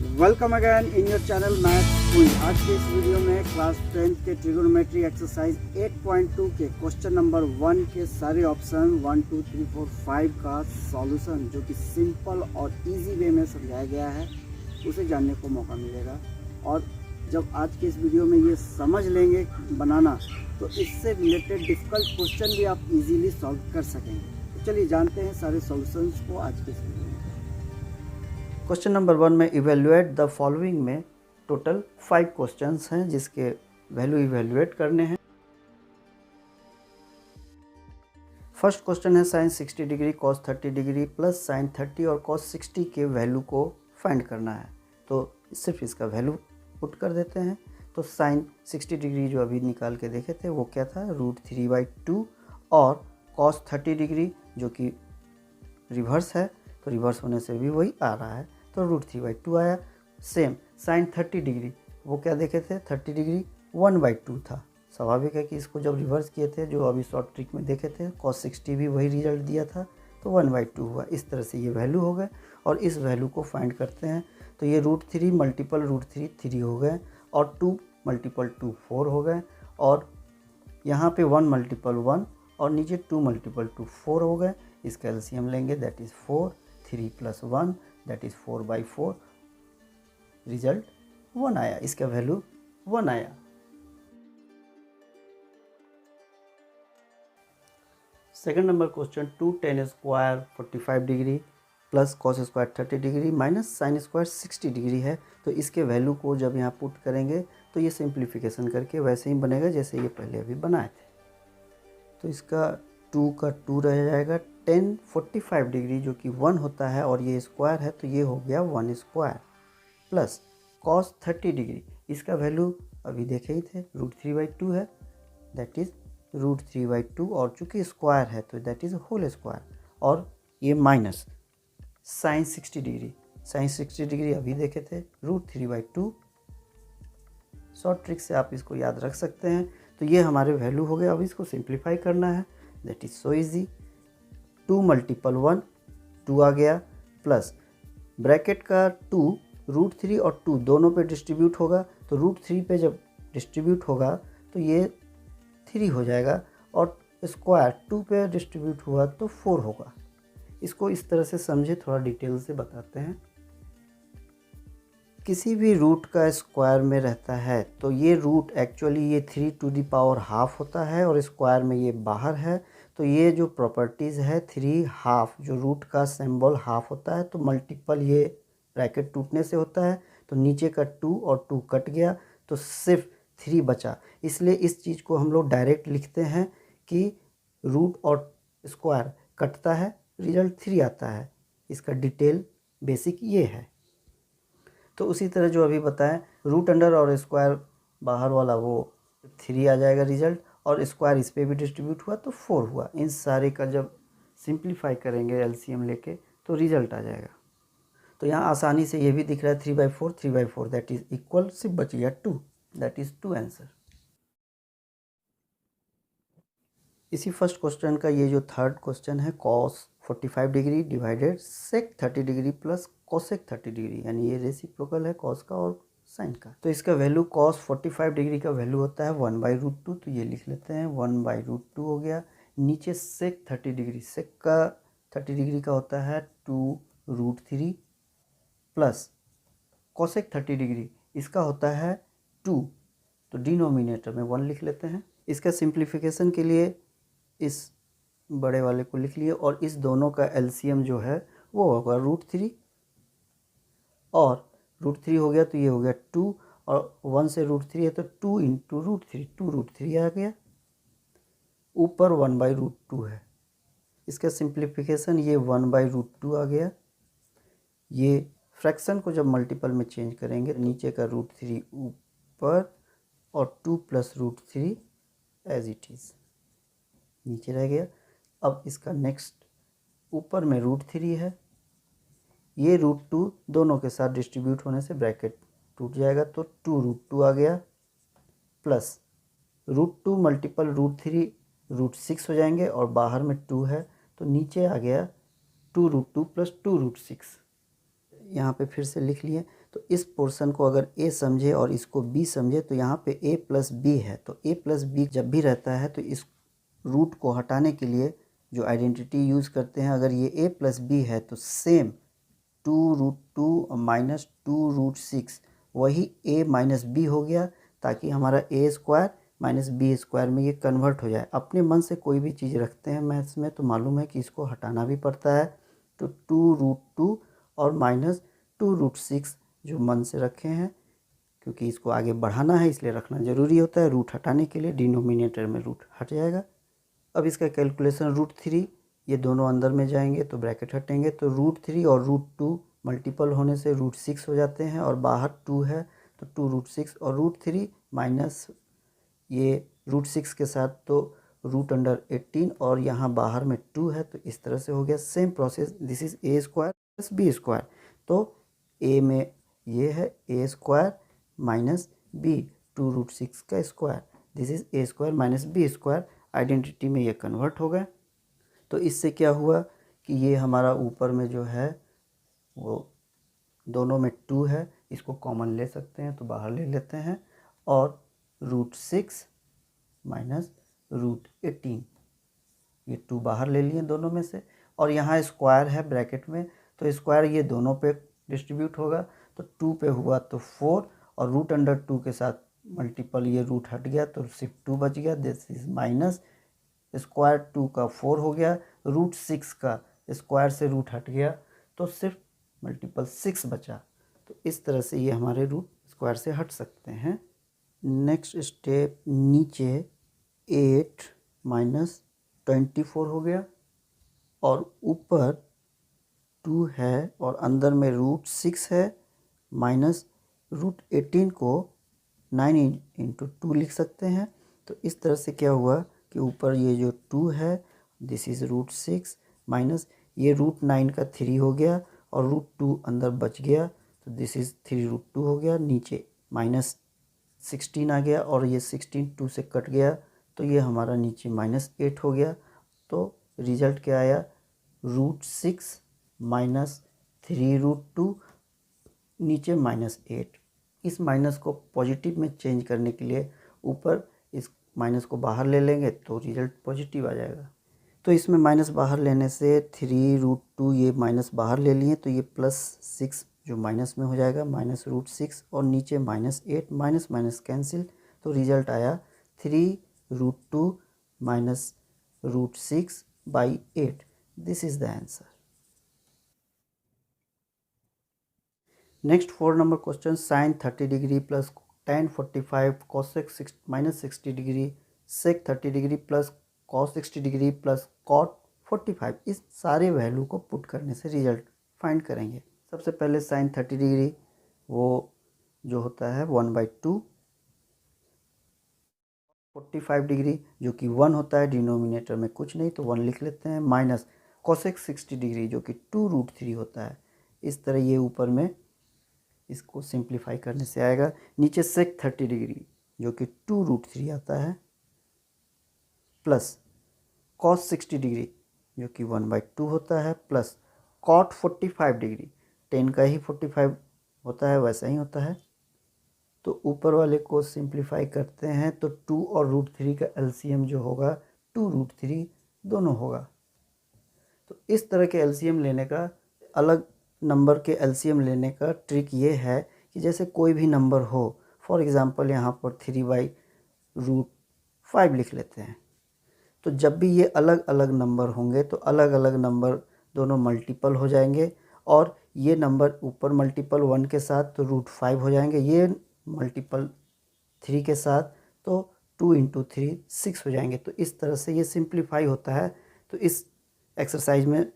Welcome again in your channel math quiz. आज के इस वीडियो में क्लास 10 के ट्रिगोनोमेट्री एक्सरसाइज 8.2 के क्वेश्चन नंबर 1 के सारे ऑप्शन 1 2 3 4 5 का सॉल्यूशन जो कि सिंपल और इजी वे में समझाया गया है उसे जानने को मौका मिलेगा। और जब आज के इस वीडियो में ये समझ लेंगे बनाना तो इससे रिलेटेड डिफ़िकल्ट क्वेश्चन भी आप इजीली सॉल्व कर सकेंगे। तो चलिए जानते हैं सारे सॉल्यूशंस को आज के इस वीडियो में। क्वेश्चन नंबर 1 में इवेल्युएट द फॉलोइंग में टोटल 5 क्वेश्चंस हैं जिसके वैल्यू इवेल्युएट करने हैं। फर्स्ट क्वेश्चन है sine 60 degree cos 30 degree plus sine 30 और कॉस 60 के वैल्यू को फाइंड करना है। तो सिर्फ इसका वैल्यू पुट कर देते हैं। तो साइन 60 डिग्री जो अभी निकाल के देखे थे वो क्या था, √3/2 और कॉस 30 डिग्री जो कि रिवर्स है तो रिवर्स होने से भी वही आ रहा है तो √3/2 आया। सेम साइन 30 डिग्री वो क्या देखे थे, 30 डिग्री 1/2 था। स्वाभाविक है कि इसको जब रिवर्स किए थे जो अभी शॉर्ट ट्रिक में देखे थे कॉस 60 भी वही रिजल्ट दिया था तो 1/2 हुआ। इस तरह से ये वैल्यू हो गए और इस वैल्यू को फाइंड करते हैं। तो ये √3 मल्टीपल √3 3 हो गए और 2 मल्टीपल 2 4 हो गए और यहाँ पे 1 मल्टीपल 1 और नीचे 2 मल्टीपल 2 4 हो गए। इसका एलसीएम लेंगे that is 4, 3 + 1 that is 4/4। Result 1 आया, इसका वैल्यू 1 आया। Second number question 2 tan square 45 degree plus cos square 30 degree minus sine square 60 degree है। तो इसके वैल्यू को जब यहाँ पुट करेंगे तो ये सिंप्लीफिकेशन करके वैसे ही बनेगा जैसे ये पहले अभी बनाए थे। तो इसका 2 का 2 रह जाएगा। tan 45 डिग्री जो कि 1 होता है और ये स्क्वायर है तो ये हो गया 1 स्क्वायर प्लस कॉस 30 डिग्री, इसका वैल्यू अभी देखे ही थे √3/2 है दैट इज़ √3/2 और चूँकि स्क्वायर है तो दैट इज़ होल स्क्वायर और ये minus sine 60 degree, sine 60 degree अभी देखे थे √3/2। शॉर्ट ट्रिक से आप इसको याद रख सकते हैं। तो ये हमारे वैल्यू हो गए। अब इसको सिंप्लीफाई करना है that is so easy. 2 multiple 1 2 आ गया प्लस ब्रैकेट का 2 √3 और 2 दोनों पे डिस्ट्रीब्यूट होगा तो √3 पे जब डिस्ट्रीब्यूट होगा तो ये 3 हो जाएगा और स्क्वायर 2 पे डिस्ट्रीब्यूट हुआ तो 4 होगा। इसको इस तरह से समझे, थोड़ा डिटेल से बताते हैं। किसी भी रूट का स्क्वायर में रहता है तो ये रूट एक्चुअली ये 3⁻½ होता है और स्क्वायर में ये बाहर है। तो ये जो प्रॉपर्टीज़ है 3½ जो रूट का सिंबल हाफ होता है तो मल्टीपल ये ब्रैकेट टूटने से होता है तो नीचे का 2 और 2 कट गया तो सिर्फ 3 बचा। इसलिए इस चीज़ को हम लोग डायरेक्ट लिखते हैं कि रूट और स्क्वायर कटता है रिजल्ट 3 आता है। इसका डिटेल बेसिक ये है। तो उसी तरह जो अभी बताएं रूट अंडर और स्क्वायर बाहर वाला वो 3 आ जाएगा रिजल्ट और स्क्वायर इस पर भी डिस्ट्रीब्यूट हुआ तो 4 हुआ। इन सारे का जब सिंप्लीफाई करेंगे एलसीएम लेके तो रिजल्ट आ जाएगा। तो यहाँ आसानी से ये भी दिख रहा है 3/4 दैट इज इक्वल, सिर्फ बच गया 2 दैट इज़ 2 आंसर। इसी फर्स्ट क्वेश्चन का ये जो थर्ड क्वेश्चन है कॉस 45 डिग्री डिवाइडेड सेक 30 डिग्री प्लस कोसेक 30 डिग्री, यानी ये रेसिप्रोकल है कॉस का और साइन का। तो इसका वैल्यू कॉस 45 डिग्री का वैल्यू होता है 1/√2 तो ये लिख लेते हैं 1/√2 हो गया। नीचे सेक 30 डिग्री, सेक का 30 डिग्री का होता है 2√3 प्लस कोसेक 30 डिग्री इसका होता है 2 तो डिनोमिनेटर में 1 लिख लेते हैं। इसका सिंप्लीफिकेशन के लिए इस बड़े वाले को लिख लिए और इस दोनों का एलसीएम जो है वो होगा √3 और √3 हो गया तो ये हो गया 2 और 1 से √3 है तो 2 × √3 2√3 आ गया, ऊपर 1/√2 है। इसका सिंप्लीफिकेशन ये 1/√2 आ गया। ये फ्रैक्शन को जब मल्टीपल में चेंज करेंगे नीचे का √3 ऊपर और 2 + √3 एज इट इज़ नीचे रह गया। अब इसका नेक्स्ट ऊपर में √3 है, ये √2 दोनों के साथ डिस्ट्रीब्यूट होने से ब्रैकेट टूट जाएगा तो 2√2 आ गया प्लस √2 मल्टीपल √3 √6 हो जाएंगे और बाहर में 2 है तो नीचे आ गया 2√2 + 2√6। यहाँ पे फिर से लिख लिए। तो इस पोर्शन को अगर a समझे और इसको b समझे तो यहाँ पे a प्लस बी है। तो a प्लस बी जब भी रहता है तो इस रूट को हटाने के लिए जो आइडेंटिटी यूज़ करते हैं, अगर ये a प्लस बी है तो सेम 2√2 माइनस 2√6 वही a माइनस बी हो गया, ताकि हमारा a square minus B square में ये कन्वर्ट हो जाए। अपने मन से कोई भी चीज़ रखते हैं मैथ्स में तो मालूम है कि इसको हटाना भी पड़ता है। तो 2√2 और माइनस 2√6 जो मन से रखे हैं, क्योंकि इसको आगे बढ़ाना है इसलिए रखना ज़रूरी होता है। रूट हटाने के लिए डिनोमिनेटर में रूट हट जाएगा। अब इसका कैलकुलेशन √3, ये दोनों अंदर में जाएंगे तो ब्रैकेट हटेंगे, तो √3 और √2 मल्टीपल होने से √6 हो जाते हैं और बाहर 2 है तो 2√6 और √3 माइनस ये √6 के साथ तो √18 और यहाँ बाहर में 2 है, तो इस तरह से हो गया। Same process, this is a square plus B square. तो a में ये है a स्क्वायर माइनस b 2√6 का square, this is a square minus B square. Identity में ये कन्वर्ट हो गया। तो इससे क्या हुआ कि ये हमारा ऊपर में जो है वो दोनों में 2 है, इसको कॉमन ले सकते हैं तो बाहर ले लेते हैं, और √6 माइनस √18 ये 2 बाहर ले लिए दोनों में से, और यहाँ स्क्वायर है ब्रैकेट में तो स्क्वायर ये दोनों पे डिस्ट्रीब्यूट होगा। तो 2 पे हुआ तो 4 और √2 के साथ मल्टीपल ये रूट हट गया तो सिर्फ 2 बच गया, दिस इज माइनस स्क्वायर 2 का 4 हो गया, √6 का स्क्वायर से रूट हट गया तो सिर्फ मल्टीपल 6 बचा। तो इस तरह से ये हमारे रूट स्क्वायर से हट सकते हैं। नेक्स्ट स्टेप, नीचे 8 माइनस 24 हो गया और ऊपर 2 है और अंदर में √6 है, माइनस √18 को 9 इंटू 2 लिख सकते हैं। तो इस तरह से क्या हुआ कि ऊपर ये जो 2 है दिस इज़ √6 माइनस ये √9 का 3 हो गया और √2 अंदर बच गया तो दिस इज़ 3√2 हो गया। नीचे माइनस 16 आ गया और ये 16 2 से कट गया तो ये हमारा नीचे -8 हो गया। तो रिजल्ट क्या आया, √6 माइनस 3√2 नीचे -8। इस माइनस को पॉजिटिव में चेंज करने के लिए ऊपर इस माइनस को बाहर ले लेंगे तो रिजल्ट पॉजिटिव आ जाएगा। तो इसमें माइनस बाहर लेने से 3√2 ये माइनस बाहर ले लिए तो ये +6 जो माइनस में हो जाएगा, माइनस √6 और नीचे -8, माइनस माइनस कैंसिल तो रिजल्ट आया 3√2 minus √6/8। This is the answer. Next 4 number question, sin 30 degree plus tan 45 cosec -60 degree sec 30 degree plus cos 60 degree plus cot 45, इस सारे वैल्यू को पुट करने से रिजल्ट फाइंड करेंगे। सबसे पहले sin 30 डिग्री वो जो होता है 1/2, 45 डिग्री जो कि 1 होता है, डिनोमिनेटर में कुछ नहीं तो 1 लिख लेते हैं, माइनस cosec 60 डिग्री जो कि 2√3 होता है। इस तरह ये ऊपर में इसको सिंप्लीफाई करने से आएगा। नीचे sec 30 डिग्री जो कि 2√3 आता है प्लस cos 60 डिग्री जो कि 1/2 होता है प्लस cot 45 डिग्री 10 का ही 45 होता है वैसा ही होता है। तो ऊपर वाले को सिंप्लीफाई करते हैं तो 2 और √3 का एलसीएम जो होगा 2√3 दोनों होगा। तो इस तरह के एलसीएम लेने का, अलग नंबर के एलसीएम लेने का ट्रिक ये है कि जैसे कोई भी नंबर हो, फॉर एग्ज़ाम्पल यहाँ पर 3/5 लिख लेते हैं, तो जब भी ये अलग अलग नंबर होंगे तो अलग अलग नंबर दोनों मल्टीपल हो जाएंगे और ये नंबर ऊपर मल्टीपल 1 के साथ तो √5 हो जाएंगे, ये मल्टीपल 3 के साथ तो 2 × 3 6 हो जाएंगे। तो इस तरह से ये सिंप्लीफाई होता है। तो इस एक्सरसाइज में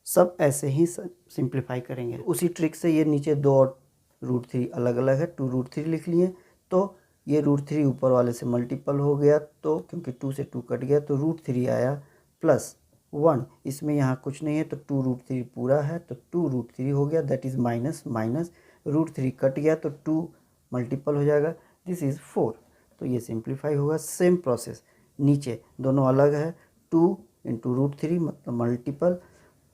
सब ऐसे ही सिंप्लीफाई करेंगे। उसी ट्रिक से ये नीचे 2 और √3 अलग अलग है, 2√3 लिख लिए तो ये √3 ऊपर वाले से मल्टीपल हो गया तो क्योंकि 2 से 2 कट गया तो √3 आया प्लस 1, इसमें यहाँ कुछ नहीं है तो 2√3 पूरा है तो 2√3 हो गया, that is minus minus √3 cut गया तो 2 मल्टीपल हो जाएगा, दिस इज़ 4। तो ये सिंप्लीफाई होगा। सेम प्रोसेस नीचे दोनों अलग है, 2 × √3 मतलब मल्टीपल,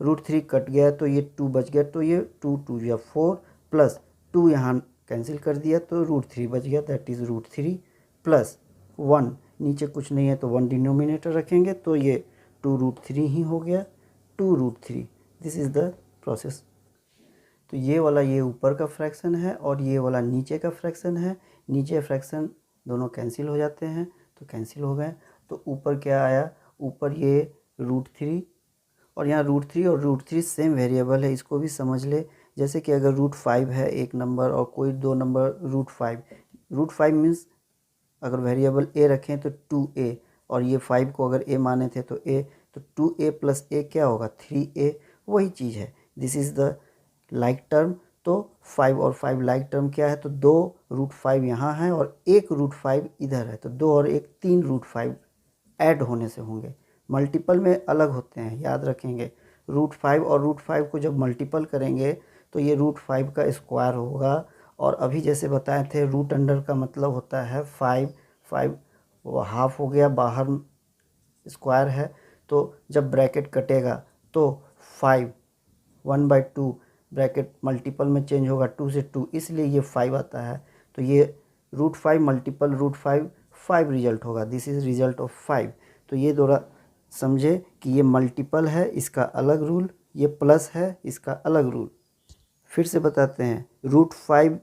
√3 कट गया तो ये 2 बच गया, तो ये 2 2 या 4 प्लस 2 यहाँ कैंसिल कर दिया तो √3 बच गया, दैट इज़ √3 प्लस 1, नीचे कुछ नहीं है तो 1 डिनोमिनेटर रखेंगे तो ये 2√3 ही हो गया, 2√3। This is the process. तो ये वाला ये ऊपर का फ्रैक्शन है और ये वाला नीचे का फ्रैक्शन है। नीचे फ्रैक्शन दोनों कैंसिल हो जाते हैं तो कैंसिल हो गए, तो ऊपर क्या आया, ऊपर ये √3 और यहाँ √3 और √3 सेम वेरिएबल है, इसको भी समझ ले। जैसे कि अगर √5 है एक नंबर और कोई दो नंबर √5 मीन्स अगर वेरिएबल a रखें तो 2a और ये 5 को अगर a माने थे तो a, तो 2a प्लस a क्या होगा 3a, वही चीज़ है। This is the like term. तो 5 और 5 लाइक टर्म क्या है, तो 2 √5 यहाँ है और 1 √5 इधर है, तो 2 और 1 3 √5 ऐड होने से होंगे। मल्टीपल में अलग होते हैं, याद रखेंगे। √5 और √5 को जब मल्टीपल करेंगे तो ये √5 का स्क्वायर होगा। और अभी जैसे बताए थे रूट अंडर का मतलब होता है 5 वो हाफ हो गया, बाहर स्क्वायर है, तो जब ब्रैकेट कटेगा तो 5 1/2 ब्रैकेट मल्टीपल में चेंज होगा 2 से 2, इसलिए ये 5 आता है। तो ये √5 मल्टीपल √5 5 रिजल्ट होगा। This is result of 5। तो ये थोड़ा समझे कि ये मल्टीपल है, इसका अलग रूल, ये प्लस है, इसका अलग रूल। फिर से बताते हैं, √5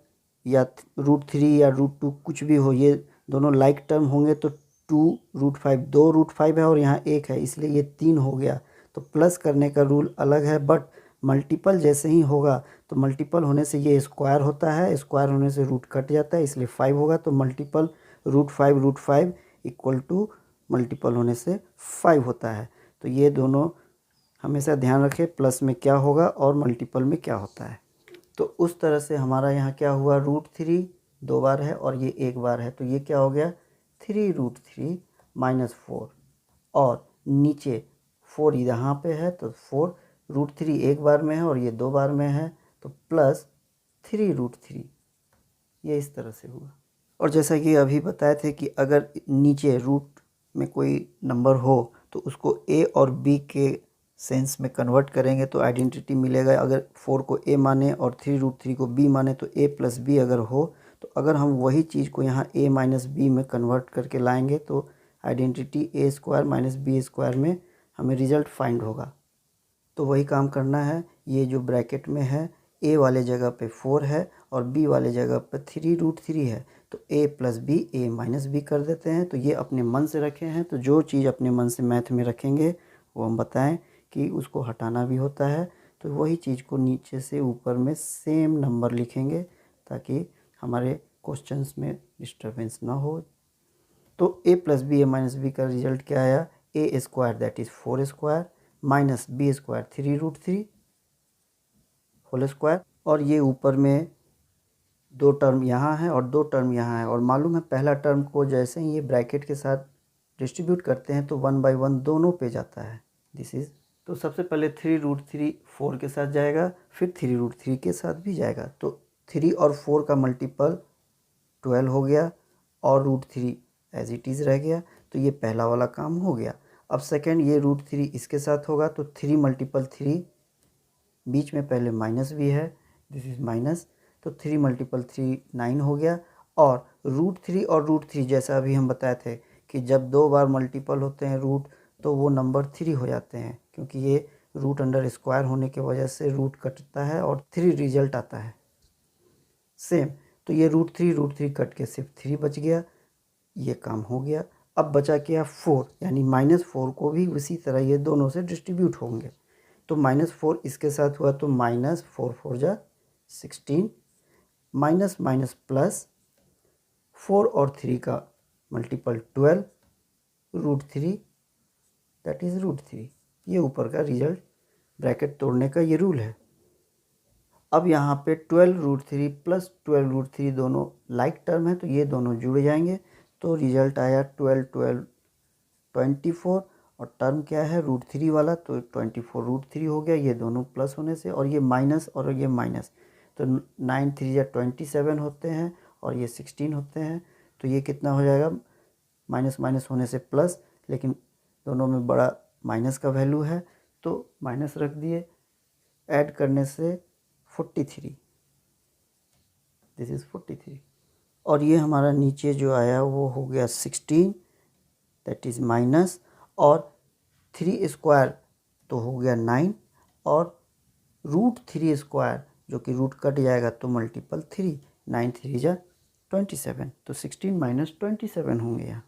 या √3 या √2 कुछ भी हो, ये दोनों लाइक टर्म होंगे तो 2√5 2 √5 है और यहाँ 1 है, इसलिए ये 3 हो गया। तो प्लस करने का रूल अलग है, बट मल्टीपल जैसे ही होगा तो मल्टीपल होने से ये स्क्वायर होता है, स्क्वायर होने से रूट कट जाता है, इसलिए 5 होगा। तो मल्टीपल √5 इक्वल टू मल्टीपल होने से 5 होता है। तो ये दोनों हमेशा ध्यान रखें, प्लस में क्या होगा और मल्टीपल में क्या होता है। तो उस तरह से हमारा यहाँ क्या हुआ, √3 2 बार है और ये 1 बार है, तो ये क्या हो गया 3√3 - 4 और नीचे 4 यहाँ पे है तो 4 √3 1 बार में है और ये 2 बार में है, तो प्लस 3√3, ये इस तरह से हुआ। और जैसा कि अभी बताए थे कि अगर नीचे रूट में कोई नंबर हो तो उसको a और b के सेंस में कन्वर्ट करेंगे तो आइडेंटिटी मिलेगा। अगर 4 को a माने और 3√3 को b माने तो a + b अगर हो, तो अगर हम वही चीज़ को यहाँ a - b में कन्वर्ट करके लाएंगे तो आइडेंटिटी a² - b² में हमें रिज़ल्ट फाइंड होगा। तो वही काम करना है। ये जो ब्रैकेट में है a वाले जगह पे 4 है और b वाले जगह पे 3√3 है, तो a + b a - b कर देते हैं। तो ये अपने मन से रखे हैं, तो जो चीज़ अपने मन से मैथ में रखेंगे वो हम बताएं कि उसको हटाना भी होता है। तो वही चीज़ को नीचे से ऊपर में सेम नंबर लिखेंगे ताकि हमारे क्वेश्चंस में डिस्टर्बेंस ना हो। तो a + b a - b का रिजल्ट क्या आया, a² that is 4² - b² 3√3 whole square. और ये ऊपर में 2 टर्म यहाँ है और 2 टर्म यहाँ है, और मालूम है पहला टर्म को जैसे ही ये ब्रैकेट के साथ डिस्ट्रीब्यूट करते हैं तो 1/1 दोनों पे जाता है। दिस इज़, तो सबसे पहले 3√3 4 के साथ जाएगा, फिर 3√3 के साथ भी जाएगा। तो 3 और 4 का मल्टीपल 12 हो गया और √3 एज इट इज़ रह गया। तो ये पहला वाला काम हो गया। अब सेकंड, ये √3 इसके साथ होगा तो 3 × 3, बीच में पहले माइनस भी है, दिस इज़ माइनस, तो 3 × 3 9 हो गया। और √3 और √3 जैसा अभी हम बताए थे कि जब 2 बार मल्टीपल होते हैं रूट तो वो नंबर 3 हो जाते हैं, क्योंकि ये रूट अंडर स्क्वायर होने की वजह से रूट कटता है और 3 रिजल्ट आता है सेम। तो ये √3 कट के सिर्फ 3 बच गया, ये काम हो गया। अब बचा क्या 4, यानी -4 को भी उसी तरह ये दोनों से डिस्ट्रीब्यूट होंगे। तो -4 इसके साथ हुआ तो -4 4 जा 16, माइनस माइनस प्लस 4 और 3 का मल्टीपल 12 √3 दैट इज़ √3। ये ऊपर का रिजल्ट, ब्रैकेट तोड़ने का ये रूल है। अब यहाँ पे 12√3 प्लस 12√3 दोनों लाइक टर्म है तो ये दोनों जुड़ जाएंगे, तो रिजल्ट आया 12 12 24 और टर्म क्या है √3 वाला, तो 24 √3 हो गया, ये दोनों प्लस होने से, और ये माइनस और ये माइनस, तो 9 3 या 27 होते हैं और ये 16 होते हैं। तो ये कितना हो जाएगा, माइनस माइनस होने से प्लस, लेकिन दोनों में बड़ा माइनस का वैल्यू है तो माइनस रख दिए, ऐड करने से 43, दिस इज़ 43। और ये हमारा नीचे जो आया वो हो गया 16, दैट इज़ माइनस, और 3 स्क्वायर तो हो गया 9, और रूट 3 स्क्वायर जो कि रूट कट जाएगा तो मल्टीपल 3, 9 3 जा 27, तो 16 माइनस 27 होंगे यहाँ।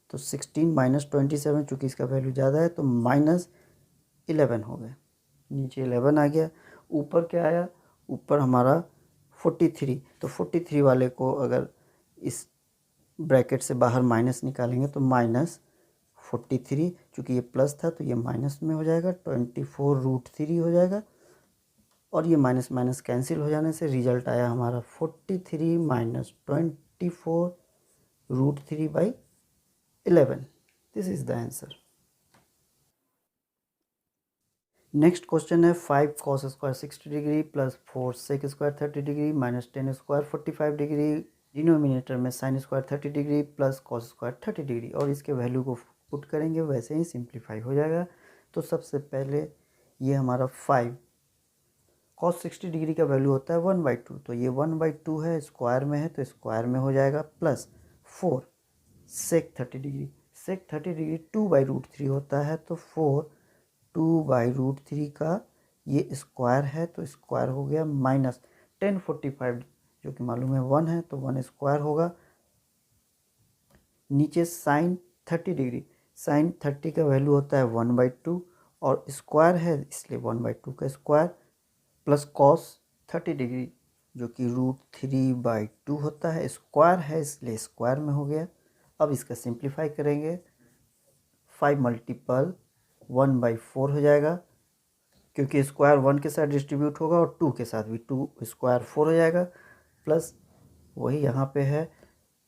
तो 16 माइनस 27, चूँकि इसका वैल्यू ज़्यादा है तो माइनस 11 हो गया, नीचे 11 आ गया। ऊपर क्या आया, ऊपर हमारा 43, तो 43 वाले को अगर इस ब्रैकेट से बाहर माइनस निकालेंगे तो माइनस 43, चूँकि ये प्लस था तो ये माइनस में हो जाएगा, 24 रूट 3 हो जाएगा, और ये माइनस माइनस कैंसिल हो जाने से रिजल्ट आया हमारा 43 minus 24 root 3 by 11। This is the answer. Next question है 5 cos square 60 degree plus 4 sec square 30 degree minus 10 square 45 degree, denominator में sin square 30 degree plus cos square 30 degree, और इसके value को पुट करेंगे वैसे ही सिंप्लीफाई हो जाएगा। तो सबसे पहले ये हमारा 5 cos 60 डिग्री का वैल्यू होता है 1/2, तो ये 1/2 है, स्क्वायर में है तो स्क्वायर में हो जाएगा, plus 4 sec 30 degree, sec 30 degree 2/√3 होता है, तो 4 2/√3 का ये स्क्वायर है तो स्क्वायर हो गया, माइनस 1045 जो कि मालूम है 1 है तो 1 स्क्वायर होगा। नीचे साइन 30 डिग्री, साइन 30 का वैल्यू होता है 1/2 और स्क्वायर है इसलिए 1/2 का स्क्वायर, प्लस कॉस 30 डिग्री जो कि √3/2 होता है, स्क्वायर है इसलिए स्क्वायर में हो गया। अब इसका सिंप्लीफाई करेंगे, 5 मल्टीपल 1/4 हो जाएगा, क्योंकि स्क्वायर 1 के साथ डिस्ट्रीब्यूट होगा और 2 के साथ भी, 2 स्क्वायर 4 हो जाएगा, प्लस वही यहाँ पे है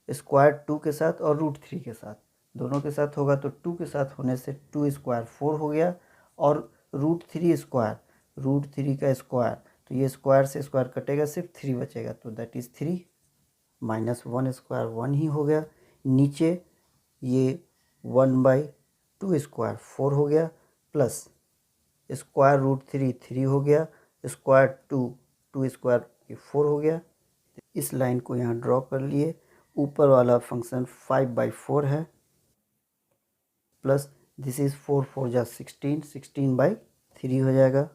स्क्वायर 2 के साथ और √3 के साथ, दोनों के साथ होगा तो 2 के साथ होने से 2 स्क्वायर 4 हो गया, और √3 स्क्वायर, √3 का स्क्वायर, तो ये स्क्वायर से स्क्वायर कटेगा, सिर्फ 3 बचेगा, तो दैट इज़ 3, माइनस 1 स्क्वायर 1 ही हो गया। नीचे ये 1/2 स्क्वायर 4 हो गया, प्लस स्क्वायर √3 3 हो गया, स्क्वायर 2 स्क्वायर 4 हो गया। इस लाइन को यहाँ ड्रॉ कर लिए, ऊपर वाला फंक्शन 5/4 है, प्लस दिस इज़ 4 4 जा 16, 16/3 हो जाएगा,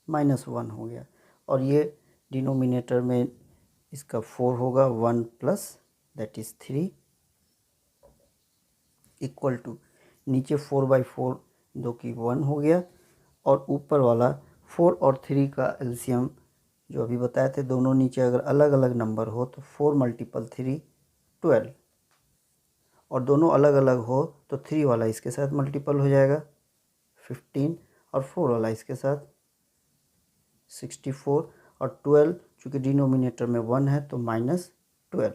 माइनस 1 हो गया, और ये डिनोमिनेटर में इसका 4 होगा, 1 plus that is 3 equal to, नीचे 4/4 जो कि 1 हो गया, और ऊपर वाला 4 और 3 का एलसीएम जो अभी बताए थे, दोनों नीचे अगर अलग अलग नंबर हो तो 4 मल्टीपल 3 12, और दोनों अलग अलग हो तो 3 वाला इसके साथ मल्टीपल हो जाएगा 15, और 4 वाला इसके साथ 64, और 12 चूँकि डिनोमिनेटर में 1 है तो माइनस 12।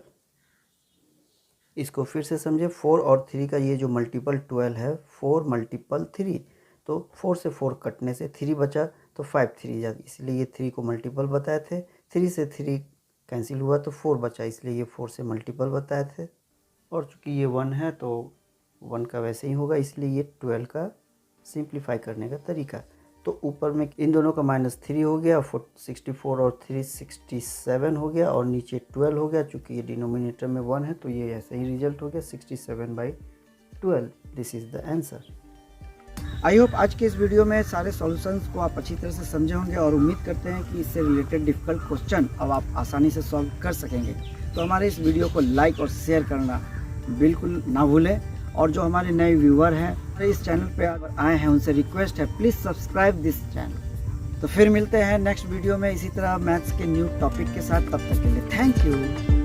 इसको फिर से समझे, 4 और 3 का ये जो मल्टीपल 12 है, 4 मल्टीपल 3, तो 4 से 4 कटने से 3 बचा, तो 5 3 जा, इसलिए ये 3 को मल्टीपल बताए थे, 3 से 3 कैंसिल हुआ तो 4 बचा, इसलिए ये 4 से मल्टीपल बताए थे, और चूँकि ये 1 है तो 1 का वैसे ही होगा, इसलिए ये 12 का सिंप्लीफाई करने का तरीका। तो ऊपर में इन दोनों का -3 हो गया, 64 और 3 67 हो गया, और नीचे 12 हो गया, चूँकि ये डिनोमिनेटर में 1 है तो ये ऐसा ही रिजल्ट हो गया 67/12। This is the answer. I hope आज के इस वीडियो में सारे सॉल्यूशंस को आप अच्छी तरह से समझे होंगे, और उम्मीद करते हैं कि इससे रिलेटेड डिफ़िकल्ट क्वेश्चन अब आप आसानी से सॉल्व कर सकेंगे। तो हमारे इस वीडियो को लाइक और शेयर करना बिल्कुल ना भूलें, और जो हमारे नए व्यूअर हैं इस चैनल पे अगर आए हैं उनसे रिक्वेस्ट है प्लीज़ सब्सक्राइब दिस चैनल। तो फिर मिलते हैं नेक्स्ट वीडियो में इसी तरह मैथ्स के न्यू टॉपिक के साथ, तब तक के लिए थैंक यू।